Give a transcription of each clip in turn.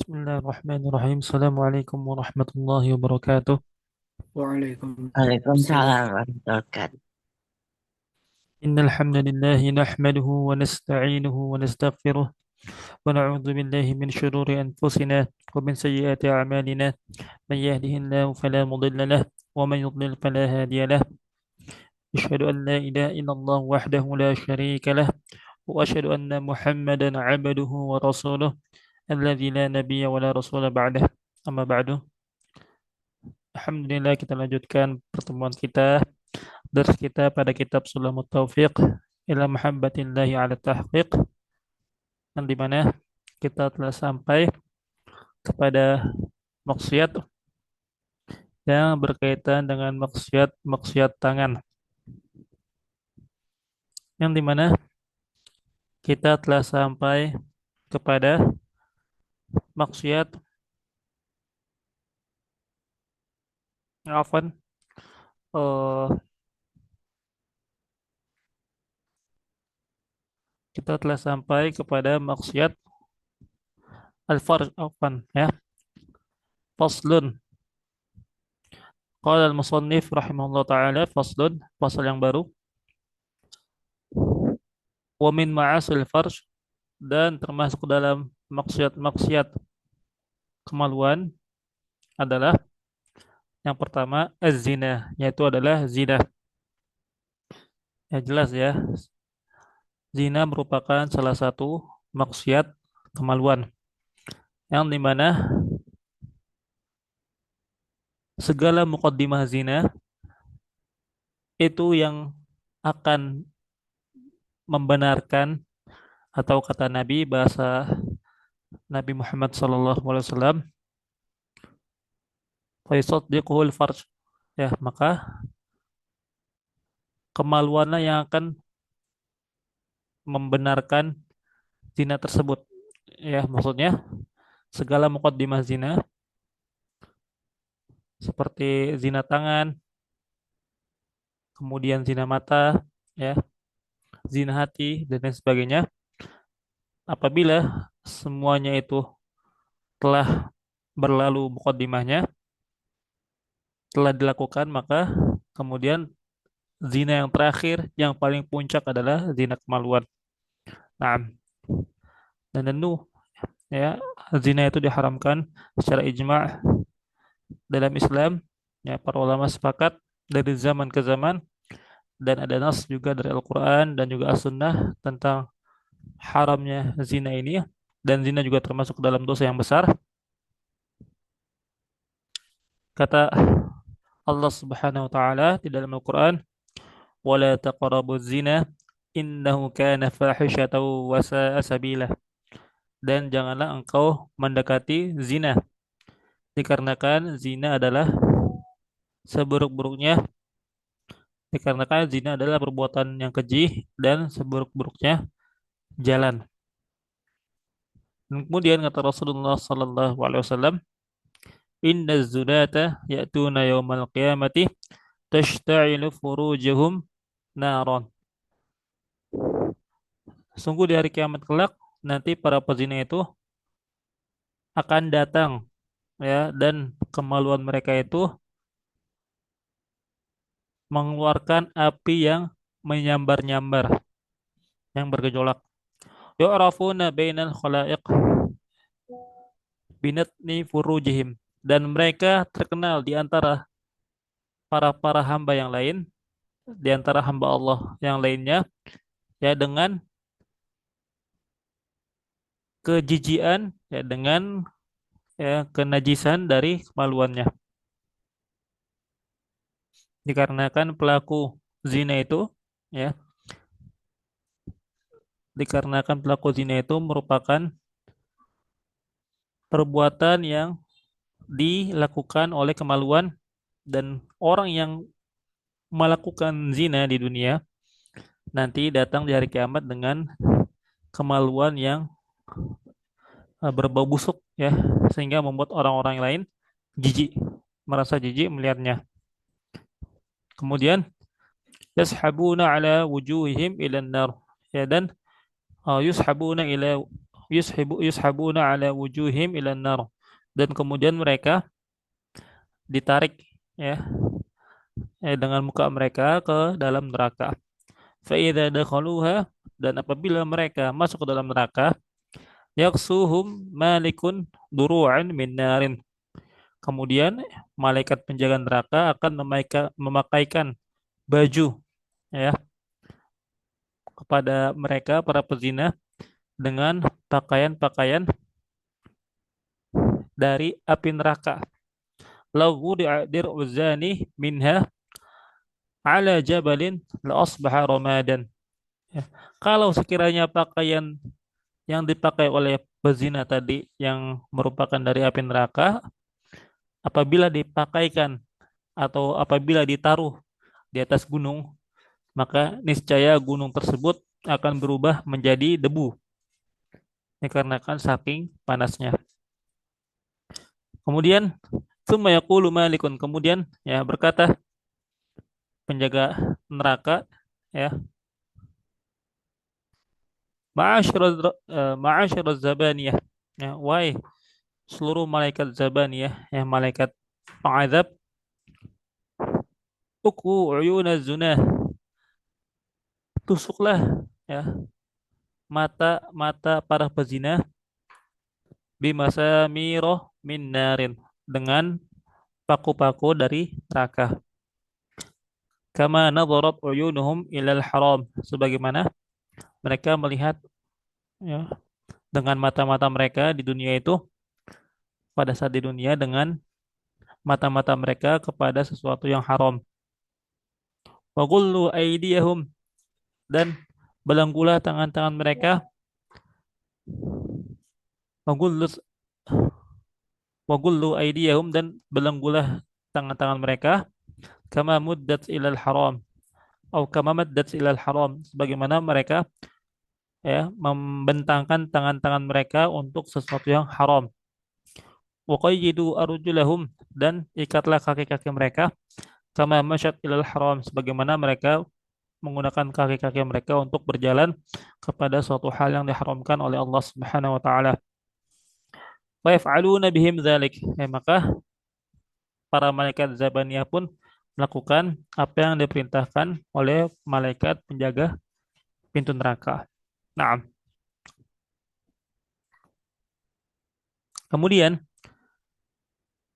Bismillahirrahmanirrahim. Assalamualaikum warahmatullahi wabarakatuh. Waalaikumsalam Bismillah. warahmatullahi wabarakatuh. Innal hamdalillah nahmaduhu wa nasta'inuhu wa nastaghfiruh wa na'udzu billahi min shururi anfusina wa min sayyiati a'malina. Man yahdihillahu fala mudilla lahu wa man yudlil fala hadiya lahu. Asyhadu an la ilaha illallah wahdahu la syarika lahu wa asyhadu anna Muhammadan 'abduhu wa rasuluh alladzi la nabiyya wa la rasula ba'dahu. Amma ba'du. Alhamdulillah, kita lanjutkan pertemuan kita, dars kita pada kitab Sulamut Taufiq ila Mahabbatillahi ala Tahqiq, yang dimana kita telah sampai kepada maksiat yang berkaitan dengan maksiat tangan, yang dimana kita telah sampai kepada maksiat afan eh, kita telah sampai kepada maksiat al-farj afan ya. Faslun, qala al-musannif rahimahullah taala, faslun, pasal yang baru. Wa min ma'asil farj, dan termasuk dalam maksiat-maksiat kemaluan adalah yang pertama az-zina, yaitu adalah zina. Ya jelas ya, zina merupakan salah satu maksiat kemaluan, yang dimana segala mukaddimah zina itu yang akan membenarkan, atau kata Nabi, bahasa Nabi Muhammad SAW, fayusaddiquhul farj, ya maka kemaluanlah yang akan membenarkan zina tersebut. Ya, maksudnya segala mukaddimah zina seperti zina tangan, kemudian zina mata, ya, zina hati dan lain sebagainya. Apabila semuanya itu telah berlalu mukaddimahnya, telah dilakukan, maka kemudian zina yang terakhir, yang paling puncak adalah zina kemaluan. Nah, dan tentu ya, zina itu diharamkan secara ijma' dalam Islam. Ya, para ulama sepakat dari zaman ke zaman, dan ada nas juga dari Al-Quran dan juga As-Sunnah tentang haramnya zina ini. Dan zina juga termasuk dalam dosa yang besar. Kata Allah Subhanahu wa taala di dalam Al-Quran, "Wala taqrabuz zina innahu kana fahishatan wa sa'a sabila." Dan janganlah engkau mendekati zina, dikarenakan zina adalah seburuk-buruknya, dikarenakan zina adalah perbuatan yang keji dan seburuk-buruknya jalan. Dan kemudian kata Rasulullah sallallahu alaihi wasallam, "Inna zunata ya'tuna yaumal qiyamati tashta'ilu furujuhum naron." Sungguh di hari kiamat kelak, nanti para pezina itu akan datang, ya, dan kemaluan mereka itu mengeluarkan api yang menyambar-nyambar, yang bergejolak. Yu'rafuna bainal khalaiq binatni furujihim, dan mereka terkenal di antara para hamba yang lain, di antara hamba Allah yang lainnya, ya, dengan kejijian, ya, dengan, ya, kenajisan dari kemaluannya. Dikarenakan pelaku zina itu, ya, dikarenakan pelaku zina itu merupakan perbuatan yang dilakukan oleh kemaluan, dan orang yang melakukan zina di dunia nanti datang di hari kiamat dengan kemaluan yang berbau busuk, ya, sehingga membuat orang-orang lain jijik, merasa jijik melihatnya. Kemudian yashabuna ala wujuhihim ilan nar, ya, dan yushabuna ila yushabuna ala wujuhim ilan nar, dan kemudian mereka ditarik, ya, dengan muka mereka ke dalam neraka. Fa idza dakhaluha, dan apabila mereka masuk ke dalam neraka, yaksuhum malikun duru'an min narin. Kemudian malaikat penjaga neraka akan memakaikan baju, ya, kepada mereka para pezina dengan pakaian-pakaian dari api neraka. Lau wudi'a dir'u zani minha ala jabalin la asbaha ramadan. Ya. Kalau sekiranya pakaian yang dipakai oleh pezina tadi yang merupakan dari api neraka, apabila dipakaikan atau apabila ditaruh di atas gunung, maka niscaya gunung tersebut akan berubah menjadi debu dikarenakan saking panasnya. Kemudian tsumma yaqulu malikun, kemudian, ya, berkata penjaga neraka, ya, ma'asyiraz zabaniyah, ya, wahai seluruh malaikat zabaniyah, ya, malaikat pengazab, uku uyuna zunah, tusuklah, ya, mata-mata para pezina bimasamiroh min narin, dengan paku-paku dari neraka. Kama nadharat uyunuhum ilal haram, sebagaimana mereka melihat, ya, dengan mata-mata mereka di dunia itu, pada saat di dunia dengan mata-mata mereka kepada sesuatu yang haram. Wa qullu aydiyahum, dan belenggulah tangan-tangan mereka, wa qullu wa qullu aydiyahum, dan belenggulah tangan-tangan mereka, kama muddat ilal haram, atau kama maddat ilal haram, sebagaimana mereka, ya, membentangkan tangan-tangan mereka untuk sesuatu yang haram. Wa qayyidu arjulahum, dan ikatlah kaki-kaki mereka, kama masyat ilal haram, sebagaimana mereka menggunakan kaki-kaki mereka untuk berjalan kepada suatu hal yang diharamkan oleh Allah Subhanahu wa taala. Wa yaf'aluna bihim dzalik. Maka para malaikat Zabaniyah pun melakukan apa yang diperintahkan oleh malaikat penjaga pintu neraka. Nah, kemudian,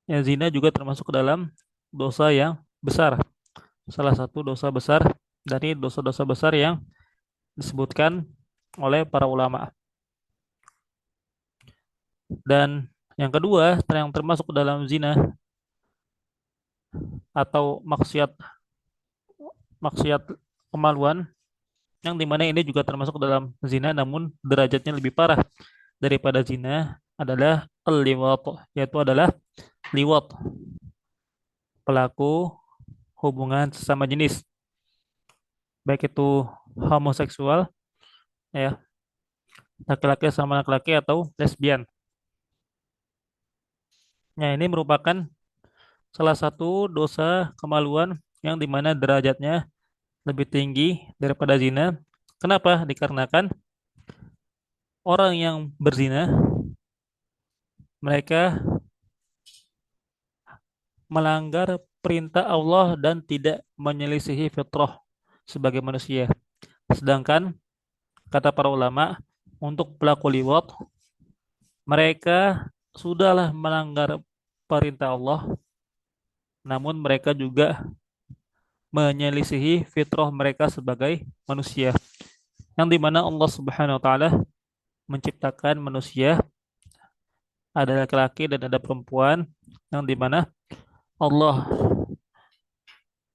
ya, zina juga termasuk ke dalam dosa yang besar. Salah satu dosa besar dari dosa-dosa besar yang disebutkan oleh para ulama. Dan yang kedua, yang termasuk ke dalam zina atau maksiat maksiat kemaluan, yang dimana ini juga termasuk dalam zina namun derajatnya lebih parah daripada zina, adalah liwat, yaitu adalah liwat, pelaku hubungan sesama jenis, baik itu homoseksual, ya, laki-laki sama laki-laki, atau lesbian. Nah, ini merupakan salah satu dosa kemaluan yang dimana derajatnya lebih tinggi daripada zina. Kenapa? Dikarenakan orang yang berzina, mereka melanggar perintah Allah dan tidak menyelisihi fitrah sebagai manusia. Sedangkan kata para ulama, untuk pelaku liwat, mereka sudahlah melanggar perintah Allah, namun mereka juga menyelisihi fitrah mereka sebagai manusia. Yang dimana Allah Subhanahu wa taala menciptakan manusia, ada laki-laki dan ada perempuan, yang dimana Allah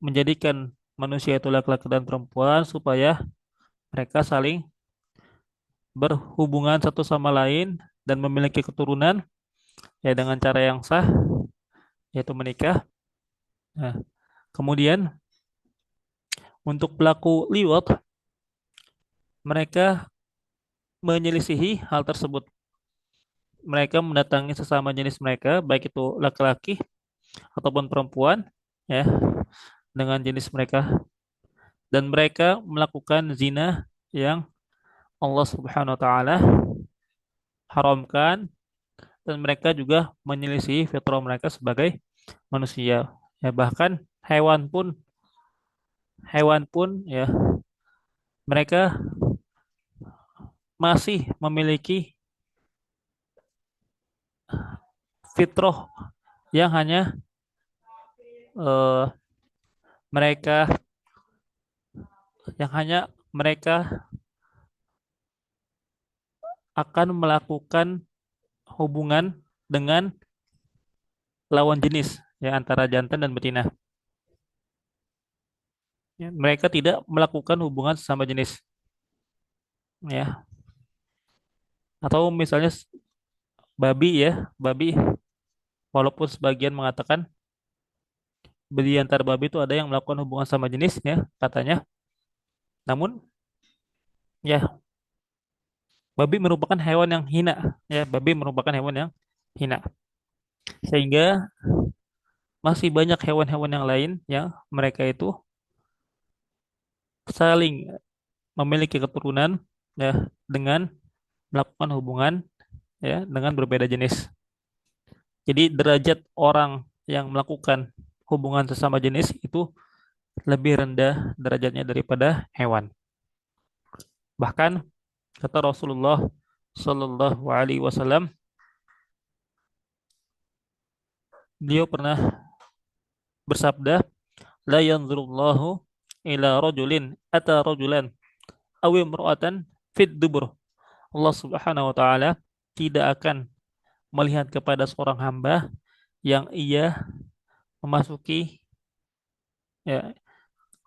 menjadikan manusia itu laki-laki dan perempuan supaya mereka saling berhubungan satu sama lain dan memiliki keturunan, ya, dengan cara yang sah, yaitu menikah. Nah, kemudian untuk pelaku liwat, mereka menyelisihi hal tersebut. Mereka mendatangi sesama jenis mereka, baik itu laki-laki ataupun perempuan, ya, dengan jenis mereka, dan mereka melakukan zina yang Allah Subhanahu wa taala haramkan, dan mereka juga menyelisih fitrah mereka sebagai manusia. Ya, bahkan hewan pun ya mereka masih memiliki fitrah yang hanya eh, mereka yang hanya mereka akan melakukan hubungan dengan lawan jenis, ya, antara jantan dan betina. Ya, mereka tidak melakukan hubungan sesama jenis, ya. Atau misalnya babi, ya, babi, walaupun sebagian mengatakan di antara babi itu ada yang melakukan hubungan sama jenis, ya, katanya. Namun, ya, babi merupakan hewan yang hina, ya, babi merupakan hewan yang hina. Sehingga masih banyak hewan-hewan yang lain yang mereka itu saling memiliki keturunan, ya, dengan melakukan hubungan, ya, dengan berbeda jenis. Jadi derajat orang yang melakukan hubungan sesama jenis itu lebih rendah derajatnya daripada hewan. Bahkan kata Rasulullah Shallallahu Alaihi Wasallam, beliau pernah bersabda, la yanzurullahu ila rajulin ata rajulan aw imra'atan fid dubur. Allah Subhanahu wa taala tidak akan melihat kepada seorang hamba yang ia memasuki, ya,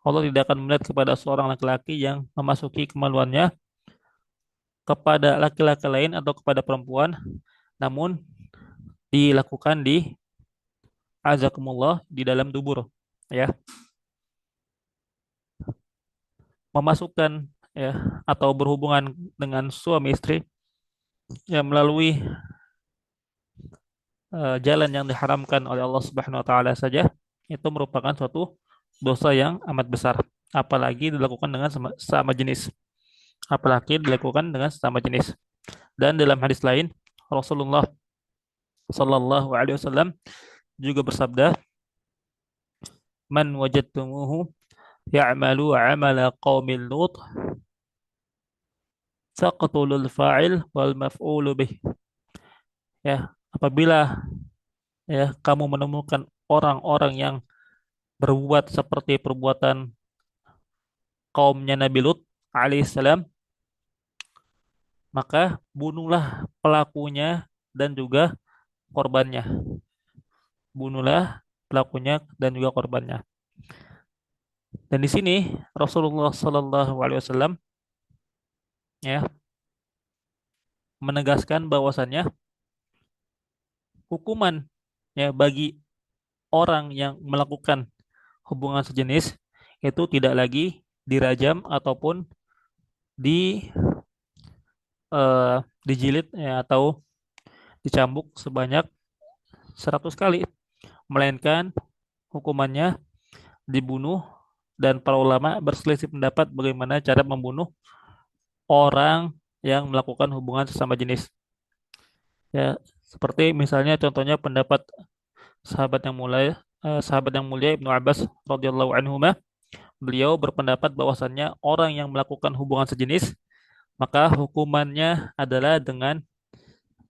Allah tidak akan melihat kepada seorang laki-laki yang memasuki kemaluannya kepada laki-laki lain atau kepada perempuan, namun dilakukan di azakumullah di dalam dubur, ya, memasukkan, ya, atau berhubungan dengan suami istri, ya, melalui jalan yang diharamkan oleh Allah Subhanahu wa taala saja itu merupakan suatu dosa yang amat besar, apalagi dilakukan dengan sama jenis, apalagi dilakukan dengan sama jenis. Dan dalam hadis lain Rasulullah Shallallahu Alaihi Wasallam juga bersabda, man wajadtumuhu ya'malu amala qaumil lut faqtulul fa'il wal maf'ulu bih. Ya, apabila, ya, kamu menemukan orang-orang yang berbuat seperti perbuatan kaumnya Nabi Lut alaihissalam, maka bunuhlah pelakunya dan juga korbannya. Bunuhlah pelakunya dan juga korbannya. Dan di sini Rasulullah Shallallahu Alaihi Wasallam, ya, menegaskan bahwasannya hukuman, ya, bagi orang yang melakukan hubungan sejenis itu tidak lagi dirajam ataupun di dijilid, ya, atau dicambuk sebanyak 100 kali, melainkan hukumannya dibunuh, dan para ulama berselisih pendapat bagaimana cara membunuh orang yang melakukan hubungan sesama jenis. Ya, seperti misalnya contohnya pendapat sahabat yang mulia Ibnu Abbas radhiyallahu anhu, beliau berpendapat bahwasannya orang yang melakukan hubungan sejenis maka hukumannya adalah dengan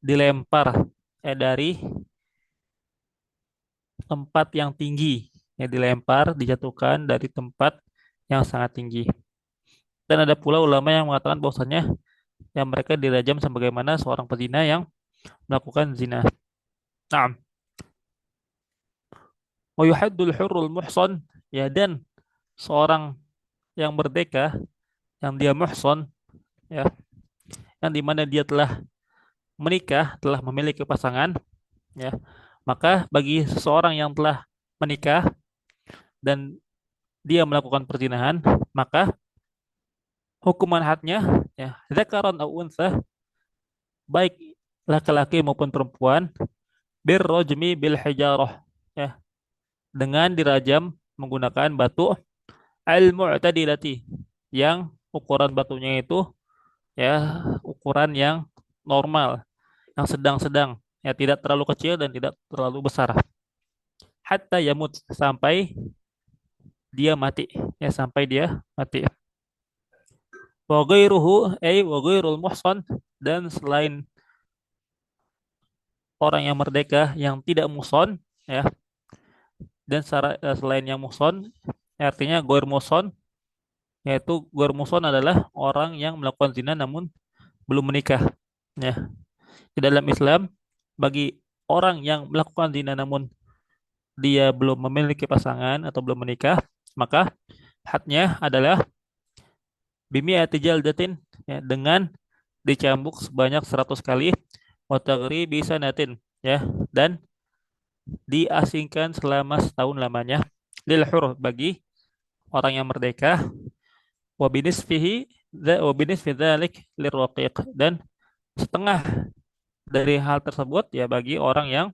dilempar, dari tempat yang tinggi, ya, dilempar, dijatuhkan dari tempat yang sangat tinggi. Dan ada pula ulama yang mengatakan bahwasannya yang mereka dirajam sebagaimana seorang pezina yang melakukan zina. Nah, wa yuhaddul hurrul muhsan, ya, dan seorang yang merdeka yang dia muhsan, ya, yang dimana dia telah menikah, telah memiliki pasangan, ya, maka bagi seseorang yang telah menikah dan dia melakukan perzinahan, maka hukuman hadnya, ya, zakaran au unsa, baik laki-laki maupun perempuan, birrajmi bil hijarah, ya, dengan dirajam menggunakan batu al mu'tadilati, yang ukuran batunya itu, ya, ukuran yang normal, yang sedang-sedang, ya tidak terlalu kecil dan tidak terlalu besar. Hatta yamut, sampai dia mati, ya sampai dia mati. Wa ghairuhu wa ghairul muhsan, dan selain orang yang merdeka yang tidak muhson, ya, dan selain yang muhson, artinya goir muhson, yaitu goir muhson adalah orang yang melakukan zina namun belum menikah, ya. Di dalam Islam, bagi orang yang melakukan zina namun dia belum memiliki pasangan atau belum menikah, maka hadnya adalah bimi'ati jaldatin, ya, dengan dicambuk sebanyak 100 kali, wa taghribi sanatin, ya, dan diasingkan selama setahun lamanya, lil hur, bagi orang yang merdeka, wa binisfihi wa binisfi dzalik lirraqiq, dan setengah dari hal tersebut ya bagi orang yang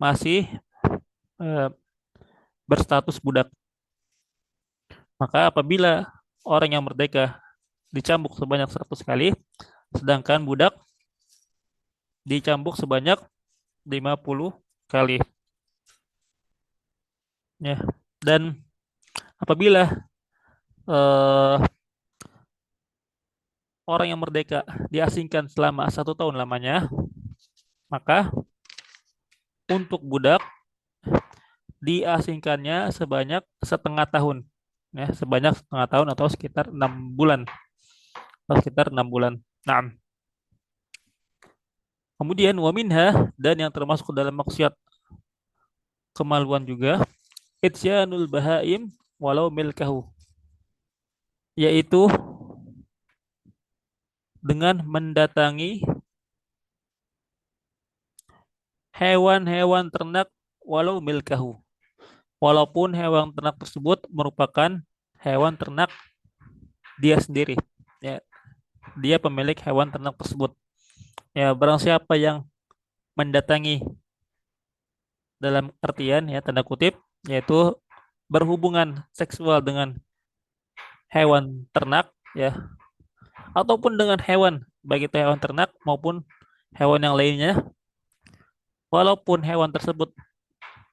masih eh, berstatus budak. Maka apabila orang yang merdeka dicambuk sebanyak 100 kali, sedangkan budak dicambuk sebanyak 50 kali, ya. Dan apabila eh, orang yang merdeka diasingkan selama 1 tahun lamanya, maka untuk budak diasingkannya sebanyak setengah tahun, ya, sebanyak setengah tahun atau sekitar 6 bulan, Nah, kemudian waminha, dan yang termasuk dalam maksiat kemaluan juga, ityanul bahaim walau milkahu, yaitu dengan mendatangi hewan-hewan ternak walau milkahu, walaupun hewan ternak tersebut merupakan hewan ternak dia sendiri, ya, dia pemilik hewan ternak tersebut. Ya, barang siapa yang mendatangi dalam artian, ya, tanda kutip, yaitu berhubungan seksual dengan hewan ternak, ya, ataupun dengan hewan, baik itu hewan ternak maupun hewan yang lainnya, walaupun hewan tersebut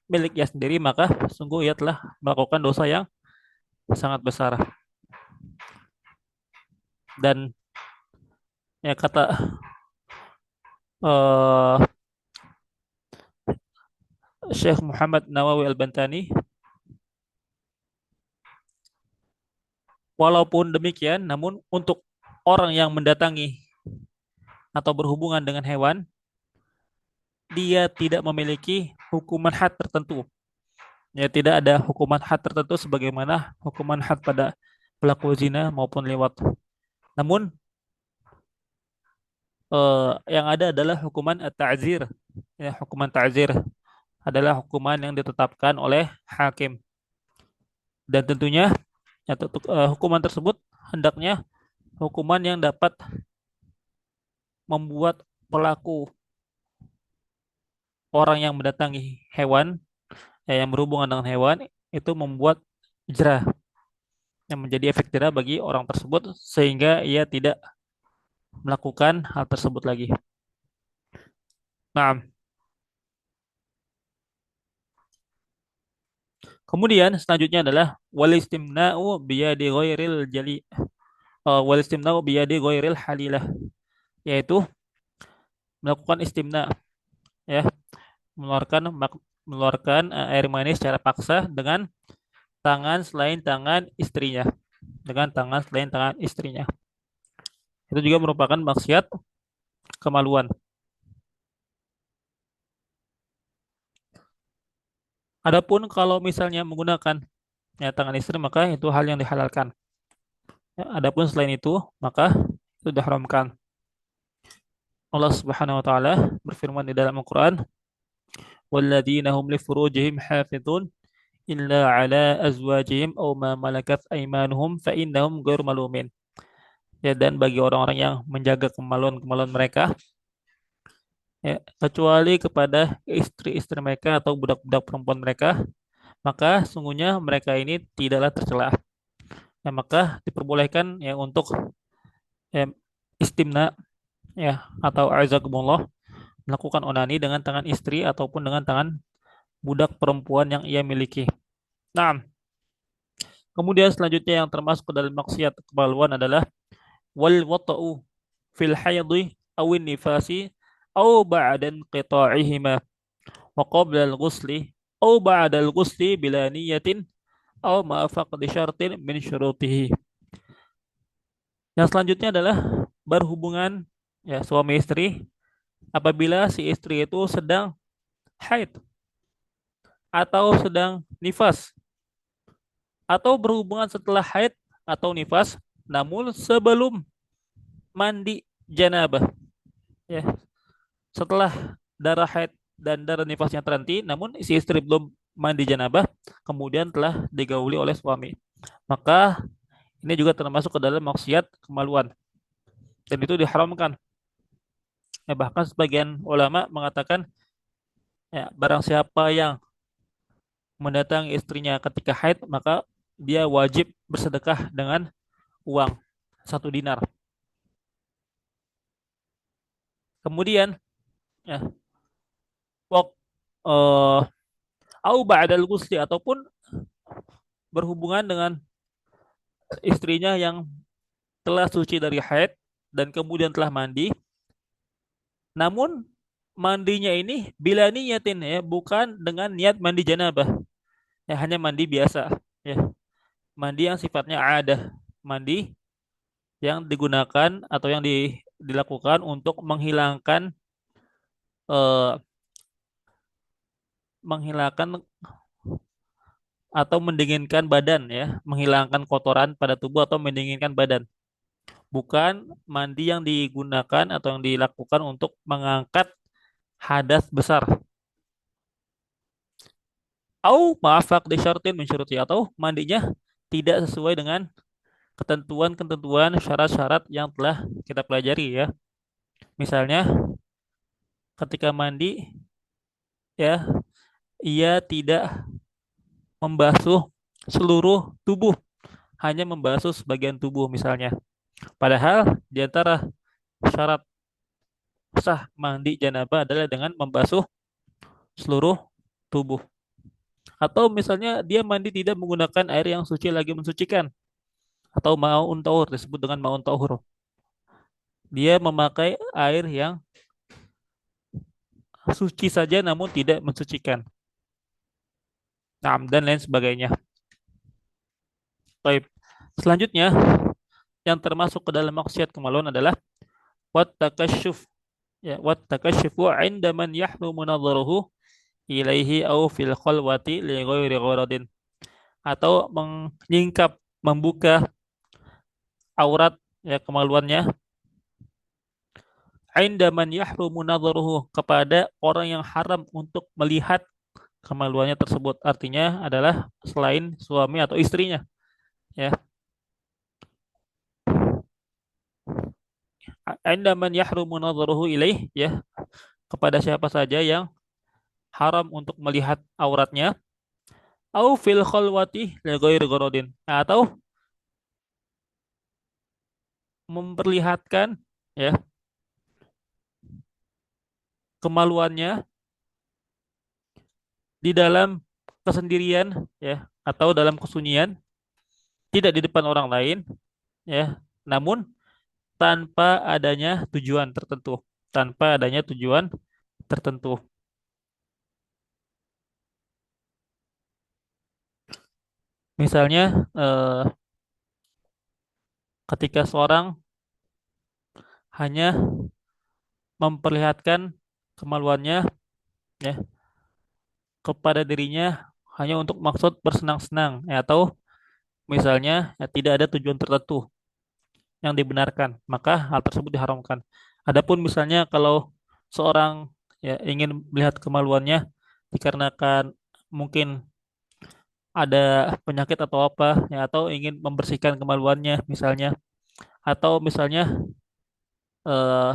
miliknya sendiri, maka sungguh ia telah melakukan dosa yang sangat besar. Dan ya kata eh, Syekh Muhammad Nawawi Al-Bantani, walaupun demikian, namun untuk orang yang mendatangi atau berhubungan dengan hewan, dia tidak memiliki hukuman had tertentu. Ya, tidak ada hukuman had tertentu sebagaimana hukuman had pada pelaku zina maupun lewat. Namun yang ada adalah hukuman at-ta'zir. Ya, hukuman ta'zir adalah hukuman yang ditetapkan oleh hakim. Dan tentunya ya, hukuman tersebut hendaknya hukuman yang dapat membuat pelaku, orang yang mendatangi hewan, ya, yang berhubungan dengan hewan, itu membuat jerah, yang menjadi efek jerah bagi orang tersebut sehingga ia tidak melakukan hal tersebut lagi. Nah, kemudian selanjutnya adalah walistimna'u biyadi ghairil jali walistimna'u biyadi ghairil halilah, yaitu melakukan istimna, ya, mengeluarkan mengeluarkan air mani secara paksa dengan tangan selain tangan istrinya, itu juga merupakan maksiat kemaluan. Adapun kalau misalnya menggunakan, ya, tangan istri, maka itu hal yang dihalalkan. Ya, adapun selain itu maka itu diharamkan. Allah Subhanahu wa taala berfirman di dalam Al-Qur'an, "Walladzina hum li furujihim hafizun illa ala azwajihim aw ma malakat aymanuhum fa innahum ghairu malumin." Ya, dan bagi orang-orang yang menjaga kemaluan-kemaluan mereka, ya, kecuali kepada istri-istri mereka atau budak-budak perempuan mereka, maka sungguhnya mereka ini tidaklah tercela. Ya, maka diperbolehkan, ya, untuk, ya, istimna, ya atau azakumullah melakukan onani dengan tangan istri ataupun dengan tangan budak perempuan yang ia miliki. Nah, kemudian selanjutnya yang termasuk ke dalam maksiat kemaluan adalah wal wata'u fil haidhi awin nifasi aw ba'da inqita'ihima wa qabla al-ghusli aw ba'da al-ghusli bila niyatin aw ma faqdi syartin min syurutihi. Yang selanjutnya adalah berhubungan ya suami istri apabila si istri itu sedang haid atau sedang nifas atau berhubungan setelah haid atau nifas namun sebelum mandi janabah ya setelah darah haid dan darah nifasnya terhenti namun si istri belum mandi janabah kemudian telah digauli oleh suami maka ini juga termasuk ke dalam maksiat kemaluan dan itu diharamkan ya, bahkan sebagian ulama mengatakan ya barang siapa yang mendatangi istrinya ketika haid maka dia wajib bersedekah dengan uang 1 dinar. Kemudian ya wak eh au ba'dal ghusli ataupun berhubungan dengan istrinya yang telah suci dari haid dan kemudian telah mandi, namun mandinya ini bila niyatin ya, bukan dengan niat mandi janabah, ya hanya mandi biasa, ya mandi yang sifatnya ada, mandi yang digunakan atau yang dilakukan untuk menghilangkan eh, menghilangkan atau mendinginkan badan ya, menghilangkan kotoran pada tubuh atau mendinginkan badan. Bukan mandi yang digunakan atau yang dilakukan untuk mengangkat hadas besar. Maaf di syartin mensyuruti atau mandinya tidak sesuai dengan ketentuan-ketentuan syarat-syarat yang telah kita pelajari ya. Misalnya ketika mandi ya ia tidak membasuh seluruh tubuh, hanya membasuh sebagian tubuh misalnya. Padahal di antara syarat sah mandi janabah adalah dengan membasuh seluruh tubuh. Atau misalnya dia mandi tidak menggunakan air yang suci lagi mensucikan atau maun tahur disebut dengan maun tahur. Dia memakai air yang suci saja namun tidak mensucikan. Nah, dan lain sebagainya. Baik. Selanjutnya yang termasuk ke dalam maksiat kemaluan adalah wat takasyuf ya wat takassyufu 'inda man yahrumu nadharuhu ilaihi au fil khalwati li ghairi gharadin atau menyingkap membuka aurat ya kemaluannya inda man yahrumu nadharuhu kepada orang yang haram untuk melihat kemaluannya tersebut artinya adalah selain suami atau istrinya ya inda man yahrumu nadharuhu ilaih ya kepada siapa saja yang haram untuk melihat auratnya au fil khalwati li ghairi gharadin atau memperlihatkan ya kemaluannya di dalam kesendirian ya atau dalam kesunyian tidak di depan orang lain ya namun tanpa adanya tujuan tertentu tanpa adanya tujuan tertentu misalnya ketika seorang hanya memperlihatkan kemaluannya ya kepada dirinya hanya untuk maksud bersenang-senang ya, atau misalnya ya, tidak ada tujuan tertentu yang dibenarkan, maka hal tersebut diharamkan. Adapun misalnya kalau seorang ya ingin melihat kemaluannya dikarenakan mungkin ada penyakit atau apa ya atau ingin membersihkan kemaluannya misalnya atau misalnya eh,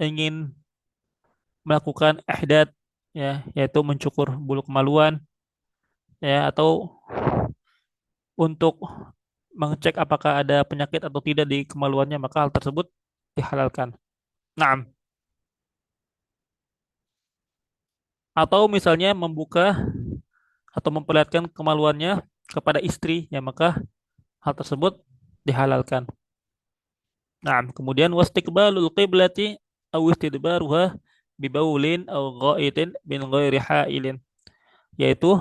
ingin melakukan ihdat ya yaitu mencukur bulu kemaluan ya atau untuk mengecek apakah ada penyakit atau tidak di kemaluannya maka hal tersebut dihalalkan. Naam. Atau misalnya membuka atau memperlihatkan kemaluannya kepada istri, ya maka hal tersebut dihalalkan. Nah, kemudian wastiqbalul qiblati aw istidbaruha bibaulin aw ghaitin min ghairi hailin, yaitu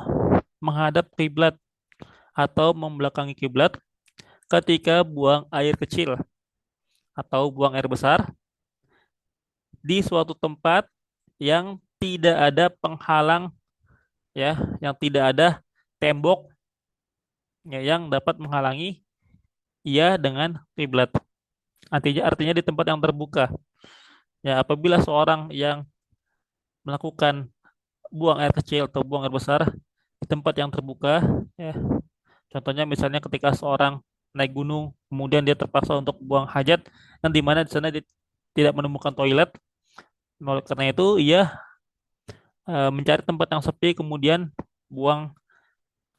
menghadap kiblat atau membelakangi kiblat ketika buang air kecil atau buang air besar di suatu tempat yang tidak ada penghalang, ya, yang tidak ada tembok, ya, yang dapat menghalangi ia dengan kiblat. Artinya di tempat yang terbuka. Ya, apabila seorang yang melakukan buang air kecil atau buang air besar di tempat yang terbuka, ya, contohnya misalnya ketika seorang naik gunung, kemudian dia terpaksa untuk buang hajat, dan di mana di sana dia tidak menemukan toilet. Oleh karena itu, ia mencari tempat yang sepi, kemudian buang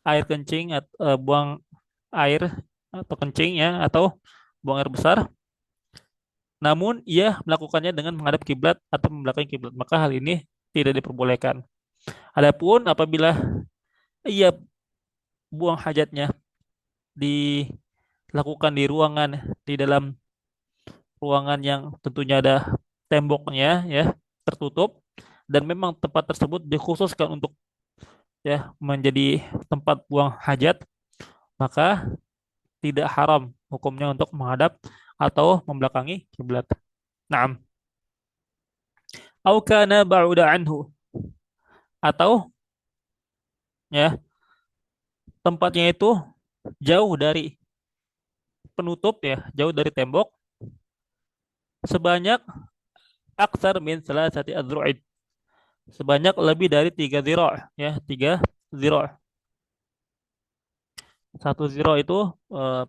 air kencing, buang air atau kencing, ya, atau buang air besar. Namun ia melakukannya dengan menghadap kiblat atau membelakangi kiblat, maka hal ini tidak diperbolehkan. Adapun apabila ia buang hajatnya dilakukan di ruangan, di dalam ruangan yang tentunya ada temboknya, ya, tertutup, dan memang tempat tersebut dikhususkan untuk, ya, menjadi tempat buang hajat, maka tidak haram hukumnya untuk menghadap atau membelakangi kiblat. Naam. Au kana ba'uda anhu, atau, ya, tempatnya itu jauh dari penutup, ya, jauh dari tembok sebanyak aksar min salasati adzru'id, sebanyak lebih dari 3 zira', ya, 3 zira'. Satu zira' itu, eh,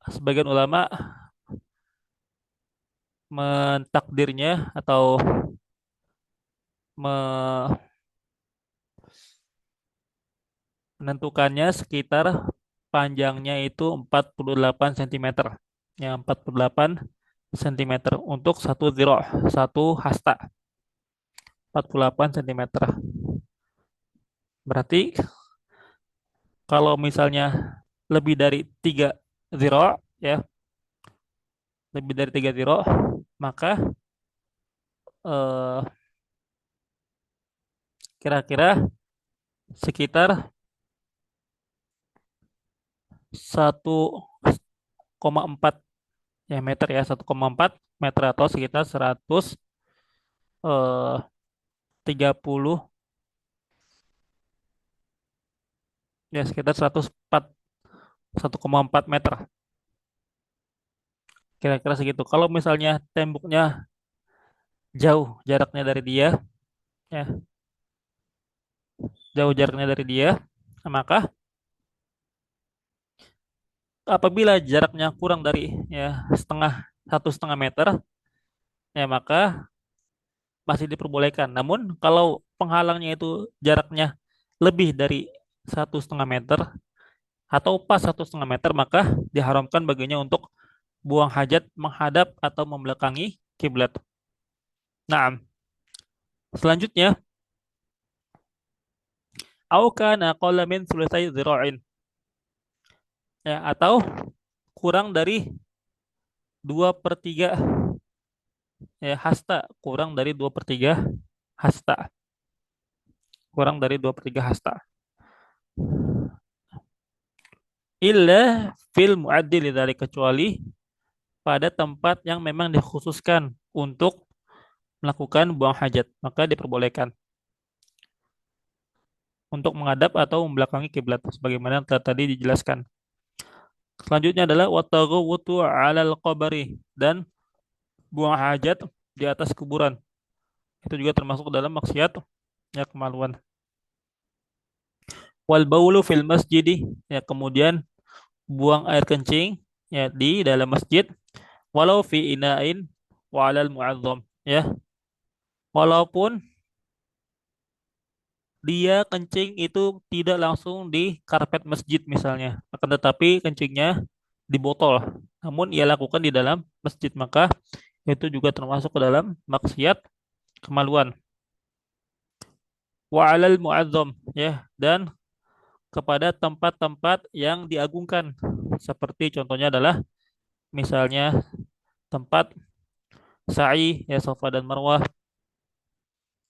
sebagian ulama mentakdirnya atau menentukannya sekitar panjangnya itu 48 cm. Ya, 48 cm untuk satu zira', satu hasta, 48 cm. Berarti kalau misalnya lebih dari 3 zira', ya, lebih dari 3 zira', maka eh, kira-kira sekitar 1,4, ya, meter, ya, 1,4 meter atau sekitar 130, ya, sekitar 104, 1,4 meter, kira-kira segitu. Kalau misalnya temboknya jauh jaraknya dari dia, ya, jauh jaraknya dari dia, maka apabila jaraknya kurang dari, ya, 1,5 meter, ya, maka masih diperbolehkan. Namun kalau penghalangnya itu jaraknya lebih dari 1,5 meter atau pas 1,5 meter, maka diharamkan baginya untuk buang hajat menghadap atau membelakangi kiblat. Nah, selanjutnya, au kana qalla min sulusai dzira'in, ya, atau kurang dari 2/3, ya, hasta, kurang dari 2/3 hasta, kurang dari 2/3 hasta. Illa fil mu'addil dari, kecuali pada tempat yang memang dikhususkan untuk melakukan buang hajat, maka diperbolehkan untuk menghadap atau membelakangi kiblat sebagaimana telah tadi dijelaskan. Selanjutnya adalah wataghawutu 'alal qabri, dan buang hajat di atas kuburan. Itu juga termasuk dalam maksiat, ya, kemaluan. Wal baulu fil masjidi, ya, kemudian buang air kencing, ya, di dalam masjid, walau fi ina'in wa 'alal mu'azzam, ya, walaupun dia kencing itu tidak langsung di karpet masjid misalnya, akan tetapi kencingnya di botol. Namun ia lakukan di dalam masjid, maka itu juga termasuk ke dalam maksiat kemaluan. Wa alal muazzam, ya, dan kepada tempat-tempat yang diagungkan. Seperti contohnya adalah misalnya tempat sa'i, ya, Safa dan Marwah,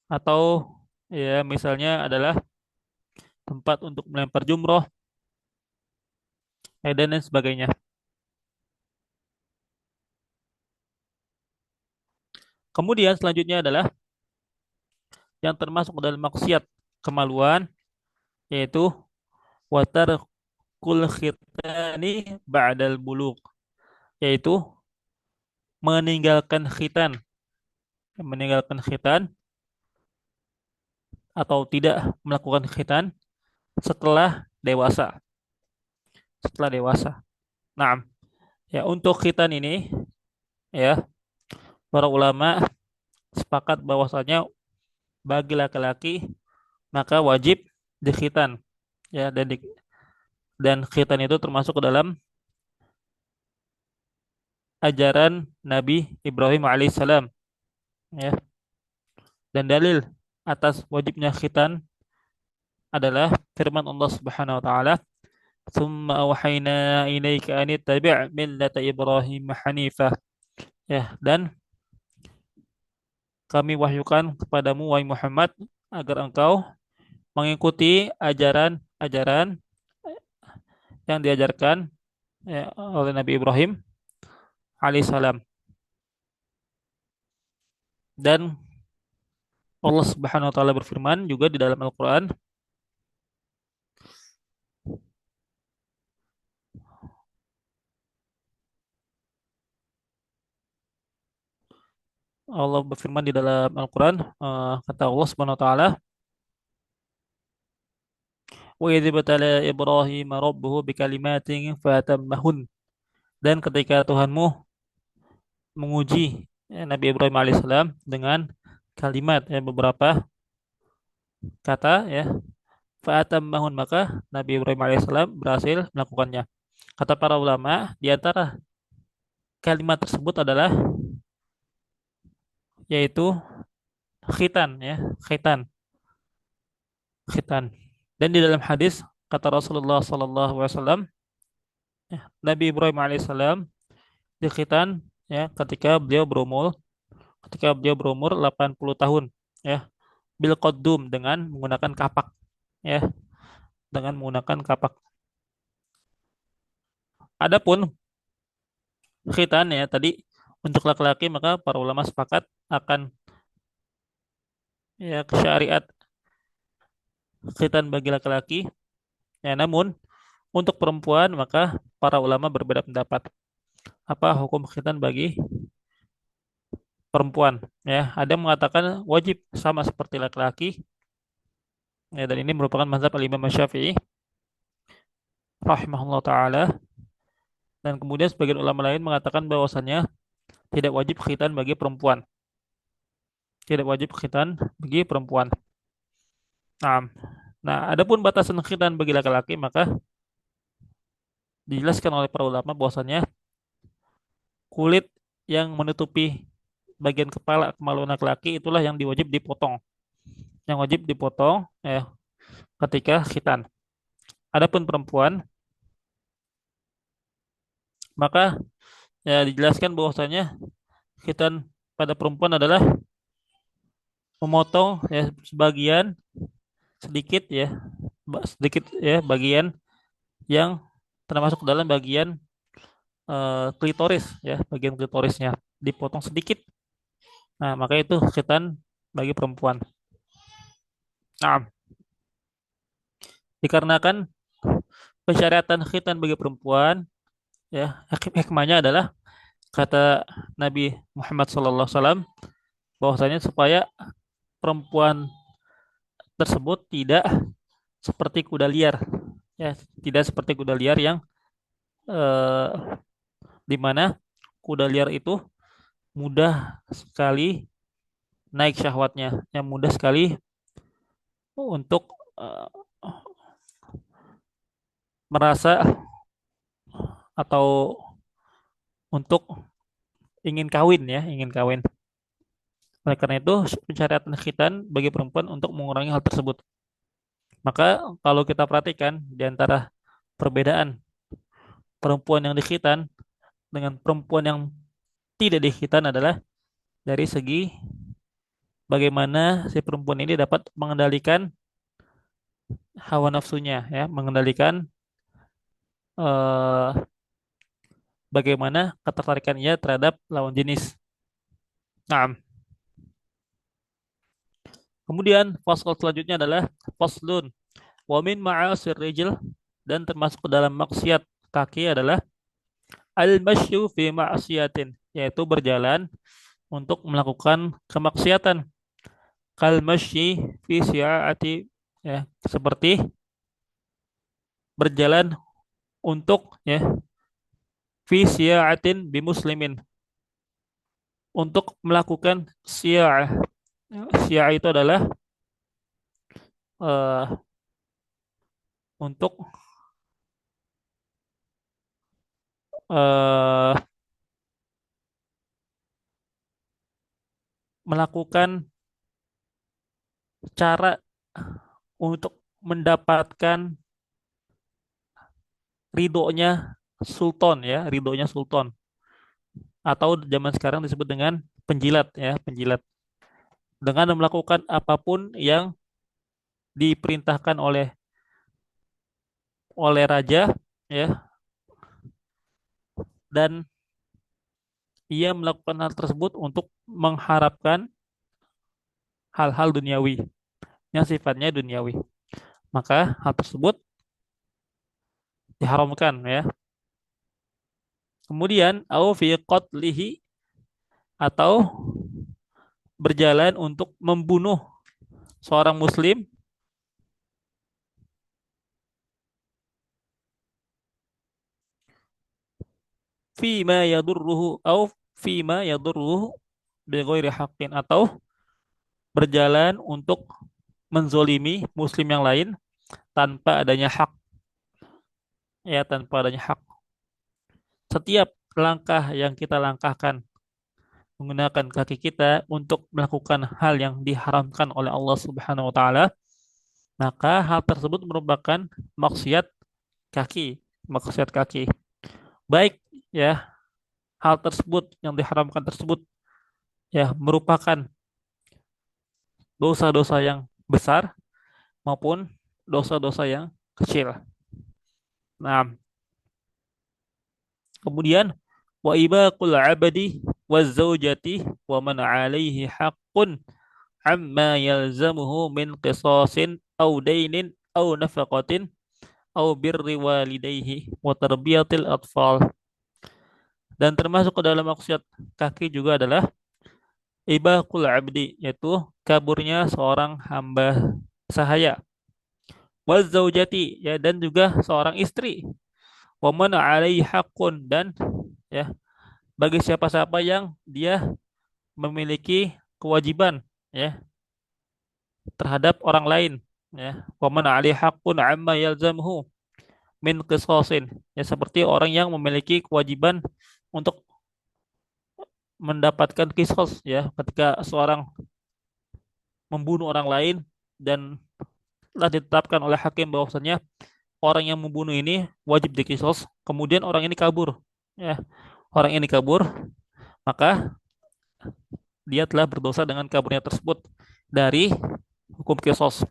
atau ya misalnya adalah tempat untuk melempar jumroh, dan lain sebagainya. Kemudian selanjutnya adalah yang termasuk dalam maksiat kemaluan, yaitu watarkul khitani ba'dal buluk, yaitu meninggalkan khitan, meninggalkan khitan atau tidak melakukan khitan setelah dewasa, setelah dewasa. Nah, ya, untuk khitan ini, ya, para ulama sepakat bahwasanya bagi laki-laki maka wajib dikhitan, ya, dan khitan itu termasuk ke dalam ajaran Nabi Ibrahim alaihissalam, ya. Dan dalil atas wajibnya khitan adalah firman Allah Subhanahu wa taala, "Tsumma awhayna ilaika an ittabi' millata Ibrahim hanifah." Ya, dan kami wahyukan kepadamu wahai Muhammad agar engkau mengikuti ajaran-ajaran yang diajarkan, ya, oleh Nabi Ibrahim alaihissalam. Dan Allah Subhanahu wa taala berfirman juga di dalam Al-Qur'an, Allah berfirman di dalam Al-Qur'an, kata Allah Subhanahu wa taala, "Wa idz batala Ibrahim rabbuhu bikalimatin fatammahun." Dan ketika Tuhanmu menguji, ya, Nabi Ibrahim alaihissalam dengan kalimat, ya, beberapa kata, ya, fatammahun, maka Nabi Ibrahim alaihissalam berhasil melakukannya. Kata para ulama, di antara kalimat tersebut adalah yaitu khitan, ya, khitan, khitan. Dan di dalam hadis kata Rasulullah sallallahu alaihi wasallam, ya, Nabi Ibrahim alaihissalam dikhitan, ya, ketika beliau berumur 80 tahun, ya, bil qaddum, dengan menggunakan kapak, ya, dengan menggunakan kapak. Adapun khitan, ya, tadi untuk laki-laki maka para ulama sepakat akan, ya, syariat khitan bagi laki-laki, ya, namun untuk perempuan maka para ulama berbeda pendapat apa hukum khitan bagi perempuan, ya. Ada yang mengatakan wajib sama seperti laki-laki, ya, dan ini merupakan mazhab Al-Imam Syafi'i rahimahullah taala, dan kemudian sebagian ulama lain mengatakan bahwasannya tidak wajib khitan bagi perempuan, tidak wajib khitan bagi perempuan. Nah, nah, adapun batasan khitan bagi laki-laki maka dijelaskan oleh para ulama bahwasannya kulit yang menutupi bagian kepala kemaluan laki-laki itulah yang diwajib dipotong, yang wajib dipotong, ya, ketika khitan. Adapun perempuan maka, ya, dijelaskan bahwasanya khitan pada perempuan adalah memotong, ya, sebagian sedikit, ya, sedikit, ya, bagian yang termasuk dalam bagian klitoris, ya, bagian klitorisnya dipotong sedikit. Nah, maka itu khitan bagi perempuan. Nah, dikarenakan pensyariatan khitan bagi perempuan, ya, hikmahnya adalah kata Nabi Muhammad SAW bahwasanya supaya perempuan tersebut tidak seperti kuda liar, ya, tidak seperti kuda liar yang eh, di mana kuda liar itu mudah sekali naik syahwatnya, yang mudah sekali untuk merasa atau untuk ingin kawin ya, ingin kawin. Oleh karena itu, pencarian khitan bagi perempuan untuk mengurangi hal tersebut. Maka kalau kita perhatikan di antara perbedaan perempuan yang dikhitan dengan perempuan yang tidak dikhitan adalah dari segi bagaimana si perempuan ini dapat mengendalikan hawa nafsunya ya, mengendalikan eh, bagaimana ketertarikannya terhadap lawan jenis. Nah, kemudian fasal selanjutnya adalah faslun wa min ma'asir rijl, dan termasuk ke dalam maksiat kaki adalah al-masyu fi ma'siyatin, yaitu berjalan untuk melakukan kemaksiatan. Kal masyi fi si'ati, ya, seperti berjalan untuk ya fi si'atin bi muslimin, untuk melakukan si'ah. Si'ah itu adalah eh, untuk eh, melakukan cara untuk mendapatkan ridhonya sultan ya, ridhonya sultan, atau zaman sekarang disebut dengan penjilat ya, penjilat, dengan melakukan apapun yang diperintahkan oleh raja ya, dan ia melakukan hal tersebut untuk mengharapkan hal-hal duniawi yang sifatnya duniawi, maka hal tersebut diharamkan ya. Kemudian au fi qatlihi, atau berjalan untuk membunuh seorang muslim fima yadurruhu au fima yadurruhu bighairi haqqin, atau berjalan untuk menzolimi muslim yang lain tanpa adanya hak ya, tanpa adanya hak. Setiap langkah yang kita langkahkan menggunakan kaki kita untuk melakukan hal yang diharamkan oleh Allah Subhanahu wa taala, maka hal tersebut merupakan maksiat kaki, maksiat kaki. Baik ya, hal tersebut yang diharamkan tersebut ya merupakan dosa-dosa yang besar maupun dosa-dosa yang kecil. Nah, kemudian wa ibaqul abadi wa zaujati wa man alaihi haqqun amma yalzamuhu min qisasin aw dainin aw nafaqatin aw birri walidayhi wa tarbiyatil atfal. Dan termasuk ke dalam maksiat kaki juga adalah ibaqul abdi, yaitu kaburnya seorang hamba sahaya, wa zaujati ya, dan juga seorang istri, wa man alaihi haqqun, dan ya bagi siapa-siapa yang dia memiliki kewajiban ya terhadap orang lain ya, wa man alaihi haqqun amma yalzamuhu min qisasin, ya seperti orang yang memiliki kewajiban untuk mendapatkan kisos ya, ketika seorang membunuh orang lain dan telah ditetapkan oleh hakim bahwasanya orang yang membunuh ini wajib dikisos, kemudian orang ini kabur ya, orang ini kabur, maka dia telah berdosa dengan kaburnya tersebut dari hukum kisos.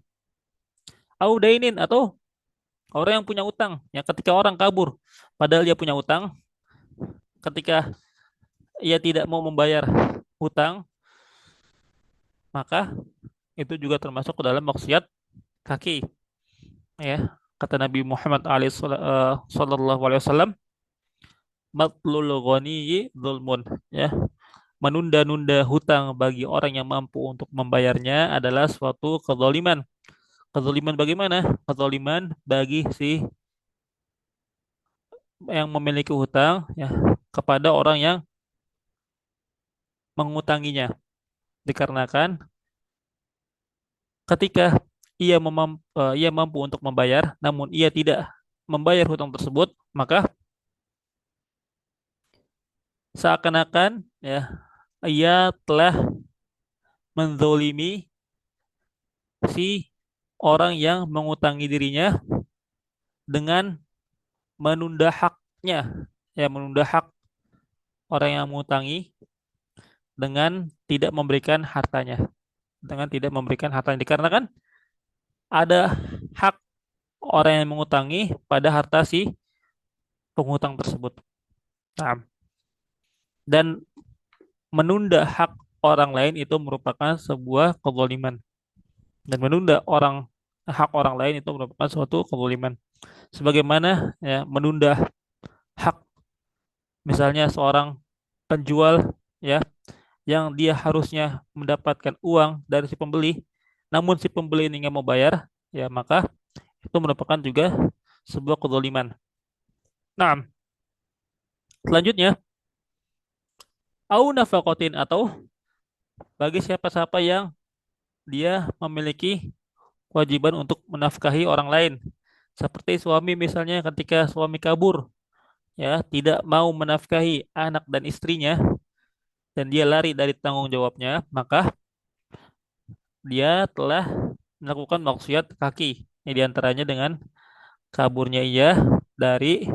Audainin, atau orang yang punya utang ya, ketika orang kabur padahal dia punya utang, ketika ia tidak mau membayar hutang, maka itu juga termasuk ke dalam maksiat kaki ya. Kata Nabi Muhammad sallallahu alaihi wasallam, matlul ghaniyyi dzulmun ya, menunda-nunda hutang bagi orang yang mampu untuk membayarnya adalah suatu kezaliman. Kezaliman bagaimana? Kezaliman bagi si yang memiliki hutang ya kepada orang yang mengutanginya, dikarenakan ketika ia mampu untuk membayar namun ia tidak membayar hutang tersebut, maka seakan-akan ya ia telah menzolimi si orang yang mengutangi dirinya dengan menunda haknya, ya menunda hak orang yang mengutangi dengan tidak memberikan hartanya, dengan tidak memberikan hartanya dikarenakan ada hak orang yang mengutangi pada harta si penghutang tersebut. Nah, dan menunda hak orang lain itu merupakan sebuah kezaliman, dan menunda hak orang lain itu merupakan suatu kezaliman. Sebagaimana ya menunda hak misalnya seorang penjual ya yang dia harusnya mendapatkan uang dari si pembeli, namun si pembeli ini nggak mau bayar, ya maka itu merupakan juga sebuah kezaliman. Nah, selanjutnya au nafaqatin atau bagi siapa-siapa yang dia memiliki kewajiban untuk menafkahi orang lain. Seperti suami misalnya ketika suami kabur, ya, tidak mau menafkahi anak dan istrinya dan dia lari dari tanggung jawabnya, maka dia telah melakukan maksiat kaki. Ini diantaranya dengan kaburnya ia dari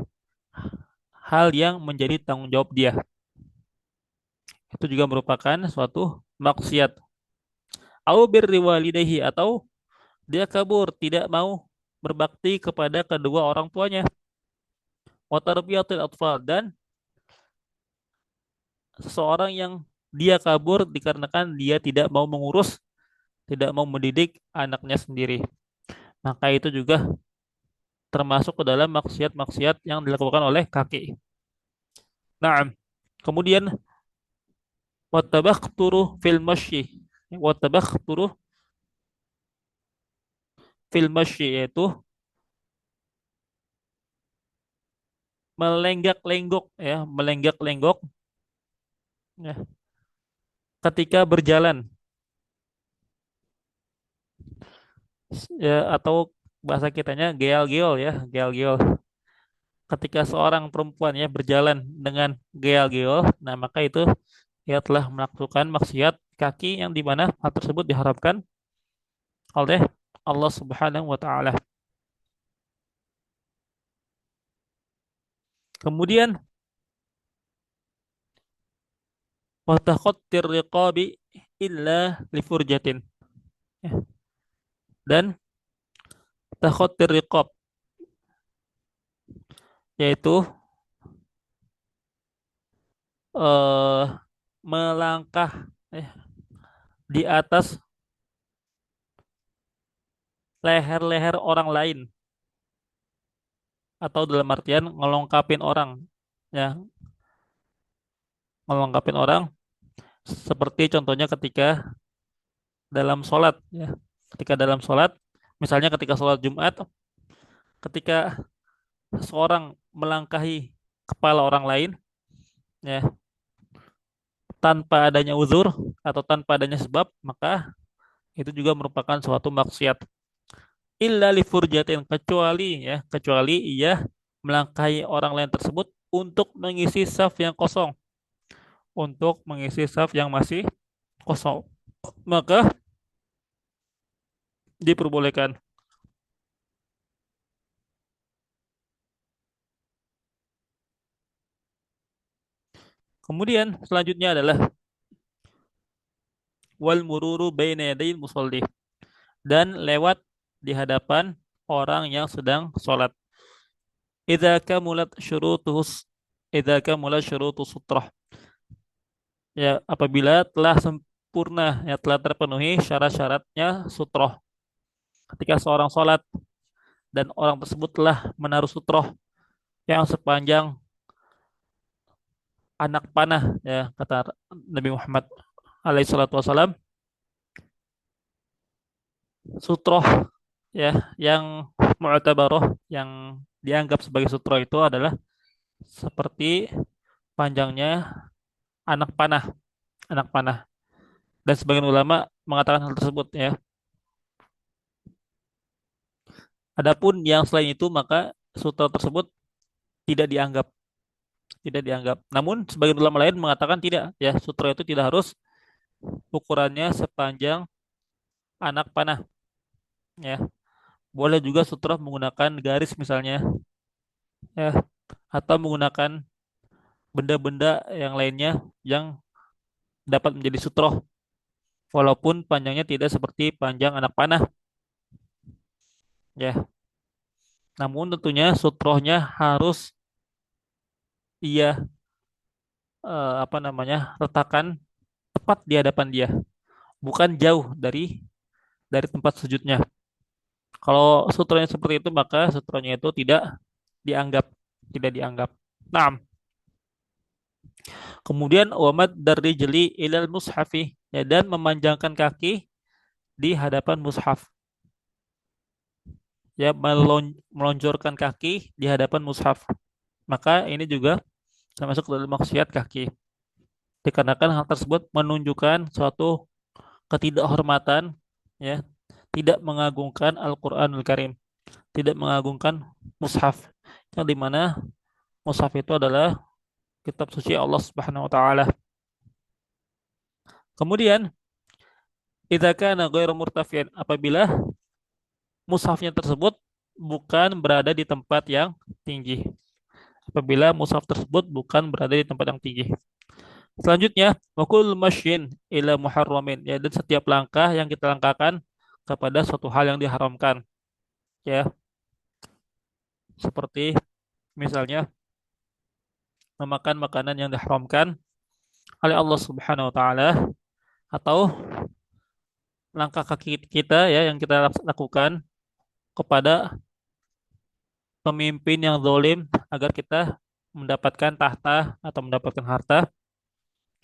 hal yang menjadi tanggung jawab dia. Itu juga merupakan suatu maksiat. Au birri walidayhi atau dia kabur tidak mau berbakti kepada kedua orang tuanya. Wa tarbiyatil atfal dan seseorang yang dia kabur dikarenakan dia tidak mau mengurus, tidak mau mendidik anaknya sendiri. Maka itu juga termasuk ke dalam maksiat-maksiat yang dilakukan oleh kakek. Nah, kemudian watabakhturu fil masyi. Watabakhturu fil masyi yaitu melenggak-lenggok ya, melenggak-lenggok ya, ketika berjalan ya atau bahasa kitanya geol-geol ya, geol-geol. Ketika seorang perempuan ya berjalan dengan geol-geol, nah maka itu ia telah melakukan maksiat kaki yang di mana hal tersebut diharapkan oleh Allah Subhanahu wa taala. Kemudian wa takhattir riqabi illa li furjatin. Ya, dan takhattir riqab yaitu eh melangkah eh, di atas leher-leher orang lain atau dalam artian ngelongkapin orang ya, ngelongkapin orang seperti contohnya ketika dalam sholat ya, ketika dalam sholat misalnya ketika sholat Jumat, ketika seorang melangkahi kepala orang lain ya tanpa adanya uzur atau tanpa adanya sebab, maka itu juga merupakan suatu maksiat. Illa li furjatin kecuali ia melangkahi orang lain tersebut untuk mengisi saf yang kosong, untuk mengisi saf yang masih kosong, maka diperbolehkan. Kemudian selanjutnya adalah wal mururu baina yadayil musalli, dan lewat di hadapan orang yang sedang sholat. Idza kamulat syurutus idza kamulat syurutus sutrah. Ya, apabila telah sempurna ya telah terpenuhi syarat-syaratnya sutroh. Ketika seorang sholat dan orang tersebut telah menaruh sutroh yang sepanjang anak panah ya kata Nabi Muhammad alaihi salatu wasalam, sutroh ya yang mu'tabaroh yang dianggap sebagai sutroh itu adalah seperti panjangnya anak panah, anak panah. Dan sebagian ulama mengatakan hal tersebut ya. Adapun yang selain itu maka sutra tersebut tidak dianggap tidak dianggap. Namun sebagian ulama lain mengatakan tidak, ya, sutra itu tidak harus ukurannya sepanjang anak panah, ya. Boleh juga sutra menggunakan garis misalnya, ya, atau menggunakan benda-benda yang lainnya yang dapat menjadi sutroh, walaupun panjangnya tidak seperti panjang anak panah, ya. Namun tentunya sutrohnya harus ia apa namanya, letakkan tepat di hadapan dia, bukan jauh dari tempat sujudnya. Kalau sutrohnya seperti itu, maka sutrohnya itu dianggap tidak dianggap. Nah, kemudian wamad dari jeli ilal mushafi, ya, dan memanjangkan kaki di hadapan mushaf, ya, melonjorkan kaki di hadapan mushaf. Maka ini juga termasuk dalam maksiat kaki. Dikarenakan hal tersebut menunjukkan suatu ketidakhormatan, ya, tidak mengagungkan Al-Qur'anul Karim, tidak mengagungkan mushaf, yang dimana mushaf itu adalah kitab suci Allah Subhanahu wa taala. Kemudian idza kana ghairu murtafian, apabila mushafnya tersebut bukan berada di tempat yang tinggi. Apabila mushaf tersebut bukan berada di tempat yang tinggi. Selanjutnya, wakul masyin ila muharramin, ya, dan setiap langkah yang kita langkahkan kepada suatu hal yang diharamkan, ya, seperti misalnya memakan makanan yang diharamkan oleh Allah Subhanahu wa taala, atau langkah kaki kita, ya, yang kita lakukan kepada pemimpin yang zalim agar kita mendapatkan tahta atau mendapatkan harta.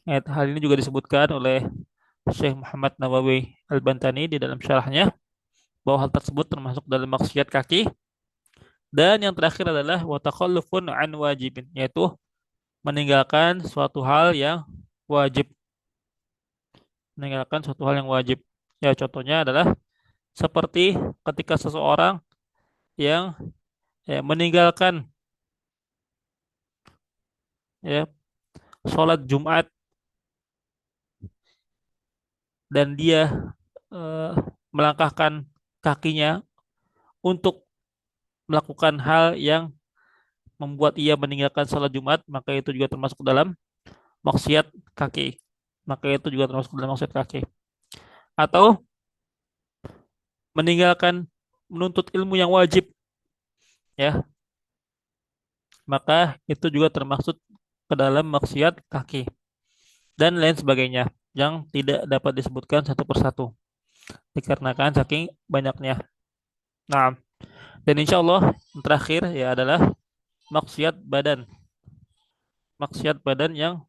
Hal ini juga disebutkan oleh Syekh Muhammad Nawawi Al-Bantani di dalam syarahnya, bahwa hal tersebut termasuk dalam maksiat kaki. Dan yang terakhir adalah wa takhallufun an wajibin, yaitu meninggalkan suatu hal yang wajib. Meninggalkan suatu hal yang wajib. Ya, contohnya adalah seperti ketika seseorang yang, ya, meninggalkan, ya, sholat Jumat, dan dia eh, melangkahkan kakinya untuk melakukan hal yang membuat ia meninggalkan sholat Jumat, maka itu juga termasuk dalam maksiat kaki. Maka itu juga termasuk dalam maksiat kaki. Atau meninggalkan menuntut ilmu yang wajib, ya, maka itu juga termasuk ke dalam maksiat kaki dan lain sebagainya yang tidak dapat disebutkan satu persatu dikarenakan saking banyaknya. Nah, dan insya Allah yang terakhir, ya, adalah maksiat badan. Maksiat badan yang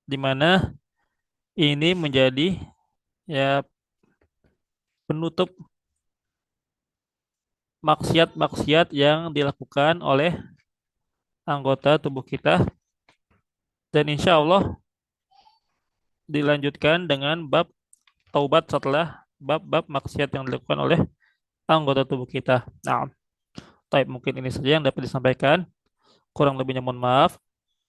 dimana ini menjadi, ya, penutup maksiat-maksiat yang dilakukan oleh anggota tubuh kita, dan insya Allah dilanjutkan dengan bab taubat setelah bab-bab maksiat yang dilakukan oleh anggota tubuh kita. Nah, baik, mungkin ini saja yang dapat disampaikan. Kurang lebihnya mohon maaf.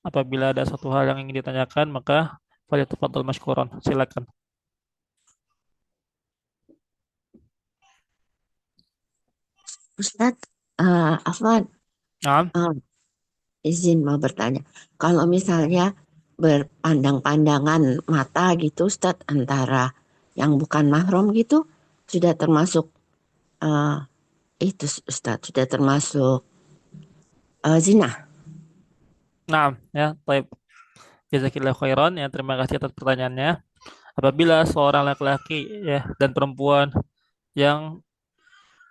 Apabila ada satu hal yang ingin ditanyakan, maka falyatafaddal mashkuran. Silakan. Ustadz, Afwan, Nah, eh, izin mau bertanya. Kalau misalnya berpandang-pandangan mata gitu, Ustadz, antara yang bukan mahram gitu, sudah termasuk eh, itu, Ustadz, sudah termasuk zina. nah, ya, baik. Jazakillah khairan, ya, terima kasih atas pertanyaannya. Apabila seorang laki-laki, ya, dan perempuan yang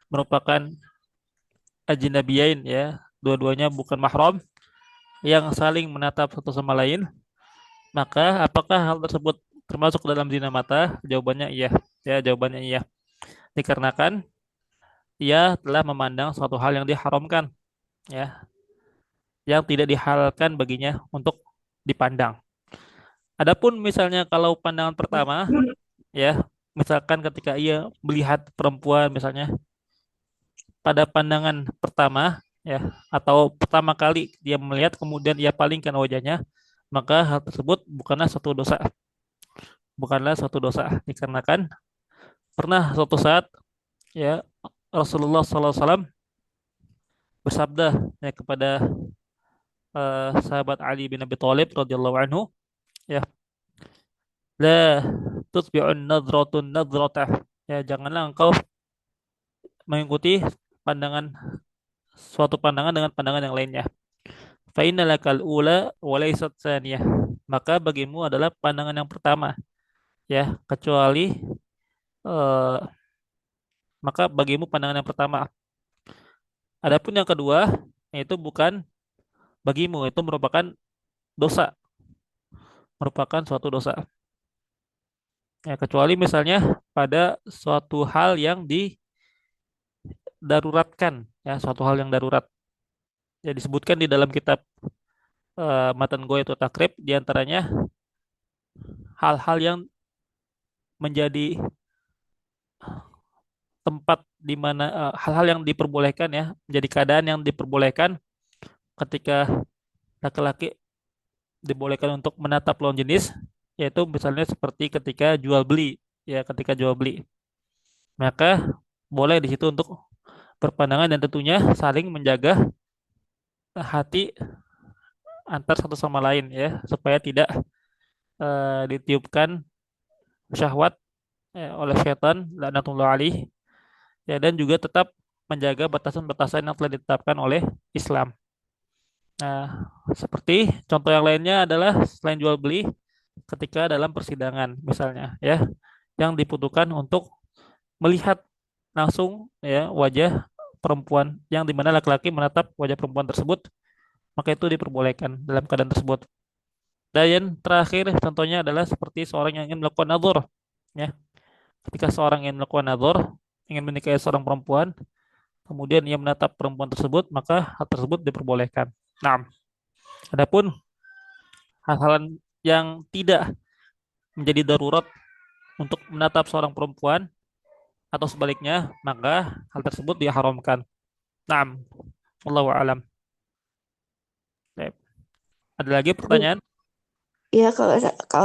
merupakan ajnabiyain, ya, dua-duanya bukan mahram, yang saling menatap satu sama lain, maka apakah hal tersebut termasuk dalam zina mata? Jawabannya iya. Ya, jawabannya iya. Dikarenakan ia telah memandang suatu hal yang diharamkan, ya, yang tidak dihalalkan baginya untuk dipandang. Adapun misalnya kalau pandangan pertama, ya, misalkan ketika ia melihat perempuan misalnya pada pandangan pertama, ya, atau pertama kali dia melihat kemudian ia palingkan wajahnya, maka hal tersebut bukanlah suatu dosa dikarenakan pernah suatu saat, ya, Rasulullah SAW bersabda, ya, kepada sahabat Ali bin Abi Thalib radhiyallahu anhu, ya, la tutbi'un nadratun nadratah, ya, janganlah engkau mengikuti pandangan suatu pandangan dengan pandangan yang lainnya. Fa innalakal ula wa laysat tsaniyah, maka bagimu adalah pandangan yang pertama, ya, kecuali eh, maka bagimu pandangan yang pertama. Adapun yang kedua, itu bukan bagimu, itu dosa, merupakan suatu dosa. Ya, kecuali misalnya pada suatu hal yang didaruratkan, ya, suatu hal yang darurat. Ya, disebutkan di dalam kitab Matan Ghayatul Takrib, diantaranya hal-hal yang menjadi tempat di mana hal-hal yang diperbolehkan, ya, menjadi keadaan yang diperbolehkan ketika laki-laki dibolehkan untuk menatap lawan jenis, yaitu misalnya seperti ketika jual beli, ya, ketika jual beli, maka boleh di situ untuk berpandangan dan tentunya saling menjaga hati antar satu sama lain, ya, supaya tidak ditiupkan syahwat, oleh setan laknatullah alaih, ya, dan juga tetap menjaga batasan-batasan yang telah ditetapkan oleh Islam. Nah, seperti contoh yang lainnya adalah selain jual beli ketika dalam persidangan misalnya, ya, yang dibutuhkan untuk melihat langsung, ya, wajah perempuan yang dimana laki-laki menatap wajah perempuan tersebut, maka itu diperbolehkan dalam keadaan tersebut. Dan yang terakhir contohnya adalah seperti seorang yang ingin melakukan nazar, ya, ketika seorang ingin melakukan nazar, ingin menikahi seorang perempuan, kemudian ia menatap perempuan tersebut, maka hal tersebut diperbolehkan. Nah, adapun hal-hal yang tidak menjadi darurat untuk menatap seorang perempuan atau sebaliknya, maka hal tersebut diharamkan. Naam, wallahu alam. Baik. Ada lagi pertanyaan? Ya kalau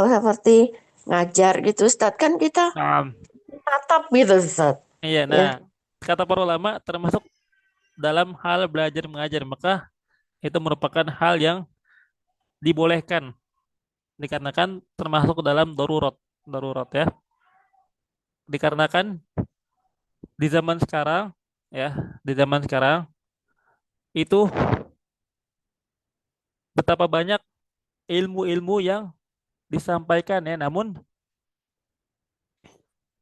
seperti ngajar gitu Ustaz kan kita Naam. tatap gitu Ustaz. Iya, Ya, nah, kata para ulama termasuk dalam hal belajar mengajar, maka itu merupakan hal yang dibolehkan dikarenakan termasuk dalam darurat, ya. Dikarenakan di zaman sekarang, ya, di zaman sekarang itu betapa banyak ilmu-ilmu yang disampaikan, ya, namun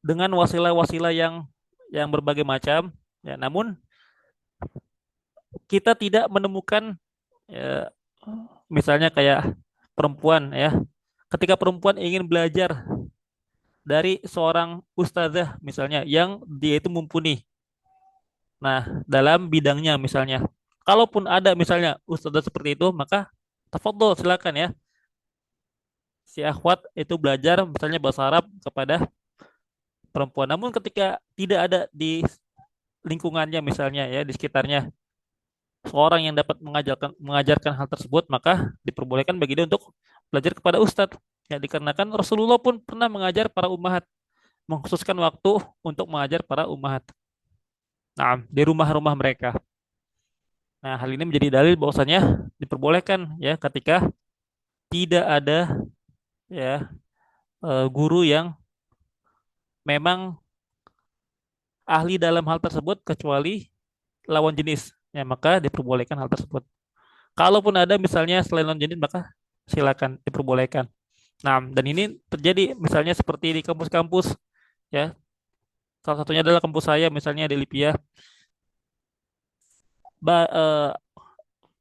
dengan wasilah-wasilah yang berbagai macam, ya, namun kita tidak menemukan, ya, misalnya kayak perempuan, ya, ketika perempuan ingin belajar dari seorang ustazah misalnya yang dia itu mumpuni, nah, dalam bidangnya misalnya, kalaupun ada misalnya ustazah seperti itu, maka tafadhol silakan, ya, si akhwat itu belajar misalnya bahasa Arab kepada perempuan. Namun ketika tidak ada di lingkungannya misalnya, ya, di sekitarnya seorang yang dapat mengajarkan hal tersebut, maka diperbolehkan bagi dia untuk belajar kepada ustadz. Ya, dikarenakan Rasulullah pun pernah mengajar para ummahat, mengkhususkan waktu untuk mengajar para ummahat. Nah, di rumah-rumah mereka. Nah, hal ini menjadi dalil bahwasanya diperbolehkan, ya, ketika tidak ada, ya, guru yang memang ahli dalam hal tersebut kecuali lawan jenis, ya, maka diperbolehkan hal tersebut. Kalaupun ada misalnya selain lawan jenis, maka silakan diperbolehkan. Nah, dan ini terjadi misalnya seperti di kampus-kampus, ya. Salah satunya adalah kampus saya misalnya di Lipia. Ba- eh,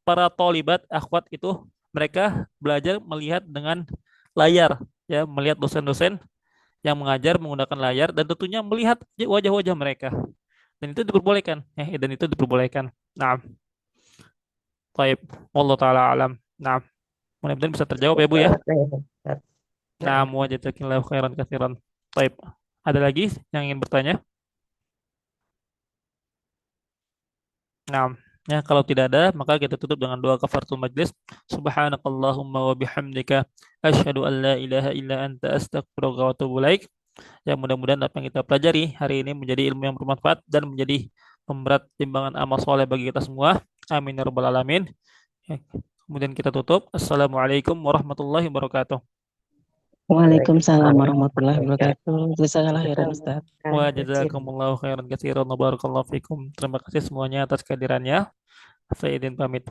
para tolibat akhwat itu mereka belajar melihat dengan layar, ya, melihat dosen-dosen yang mengajar menggunakan layar dan tentunya melihat wajah-wajah mereka. Dan itu diperbolehkan, ya, dan itu diperbolehkan. Nah, baik, Allah taala alam. Nah, mudah-mudahan bisa terjawab, ya, Bu, ya. Ustaz. Nah, Nah, wajazakillahu khairan katsiran. Baik. Ada lagi yang ingin bertanya? Nah. Ya, kalau tidak ada, maka kita tutup dengan doa kafaratul majlis. Subhanakallahumma wa bihamdika asyhadu an la ilaha illa anta astaghfiruka wa atubu ilaik. Ya, mudah-mudahan apa yang kita pelajari hari ini menjadi ilmu yang bermanfaat dan menjadi pemberat timbangan amal soleh bagi kita semua. Amin ya rabbal alamin. Ya, kemudian kita tutup. Assalamualaikum warahmatullahi wabarakatuh. Waalaikumsalam Waalaikumsalam warahmatullahi warahmatullahi wabarakatuh. Jazakallah khairan wabarakatuh. Ustaz. Wa jazakumullahu khairan katsiran wa barakallahu fikum. Terima kasih semuanya atas kehadirannya. Saya izin pamit.